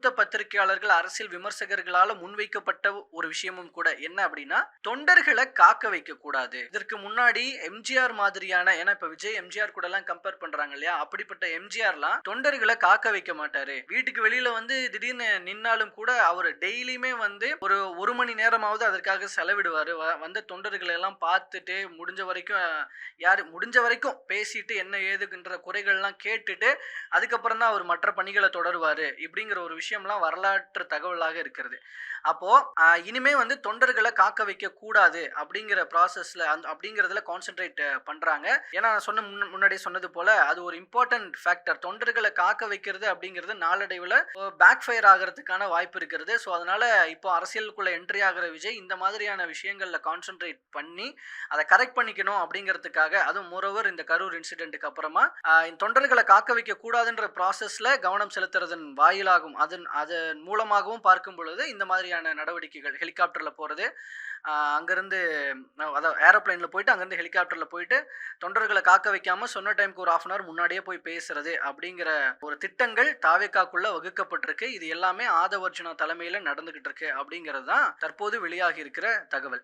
மூத்த பத்திரிகையாளர்கள், அரசியல் விமர்சகர்களால முன்வைக்கப்பட்ட ஒரு விஷயமும் கூட. என்ன அப்படின்னா, தொண்டர்கள காக்க வைக்கக் கூடாது. இதற்கு முன்னாடி எம்ஜிஆர் மாதிரியான ஏன்னா இப்ப விஜய், எம்ஜிஆர் கூடலாம் கம்பேர் பண்றாங்க இல்லையா? அப்படிப்பட்ட எம்ஜிஆர்லாம் தொண்டர்கள காக்க வைக்க மாட்டாரு. வீட்டுக்கு வெளியில வந்து திடீர்னு நின்னாலும் கூட அவரு டெய்லியுமே வந்து ஒரு 1 மணி நேரமாவது அதற்காக செலவிடுவாரு. வந்த தொண்டர்கள எல்லாம் பார்த்துட்டு முடிஞ்ச வரைக்கும் பேசிட்டு என்ன ஏதுக்குன்ற குறைகள்லாம் கேட்டுட்டு அதுக்கப்புறம் தான் அவர் மற்ற பணிகளை தொடருவாரு இப்படிங்கிற ஒரு விஷயம்லாம் வரலாற்று தகவலாக இருக்கிறது. அப்போ இனிமே வந்து தொண்டர்களை காக்க வைக்க கூடாது அப்படிங்கிற ப்ராசஸ்ல அப்படிங்கிறதுல கான்சென்ட்ரேட் பண்றாங்க. ஏன்னா நான் முன்னாடியே சொன்னது போல அது ஒரு இம்பார்ட்டன்ட் ஃபேக்டர். தொண்டர்களை காக்க வைக்கிறது அப்படிங்கிறது நாளடைவுல பேக் ஃபயர் ஆகிறதுக்கான வாய்ப்பு இருக்கிறது. ஸோ அதனால இப்போ அரசியலுக்குள்ள என்ட்ரி ஆகிற விஜய் இந்த மாதிரியான விஷயங்கள்ல கான்சென்ட்ரேட் பண்ணி அதை கரெக்ட் பண்ணிக்கணும் அப்படிங்கிறதுக்காக, அதுவும் மோரோவர் இந்த கரூர் இன்சிடென்ட்க்கு அப்புறமா தொண்டர்களை காக்க வைக்க கூடாதுன்ற ப்ராசஸ்ல கவனம் செலுத்துறதன் வாயிலாகும் அதன் மூலமாகவும் பார்க்கும் பொழுது இந்த மாதிரியான நடவடிக்கைகள் ஹெலிகாப்டர்ல போறது, அங்கிருந்து அதாவது ஏரோப்ளைன்ல போயிட்டு அங்கிருந்து ஹெலிகாப்டர்ல போயிட்டு தொண்டர்களை காக்க வைக்காம சொன்ன டைமுக்கு ஒரு 1/2 அன் ஹவர் முன்னாடியே போய் பேசுறது அப்படிங்கிற ஒரு திட்டங்கள் தாவேகாக்குள்ள வகுக்கப்பட்டிருக்கு. இது எல்லாமே ஆதவ அர்ஜுனா தலைமையில நடந்துகிட்டு இருக்கு அப்படிங்கிறது தான் தற்போது வெளியாகி இருக்கிற தகவல்.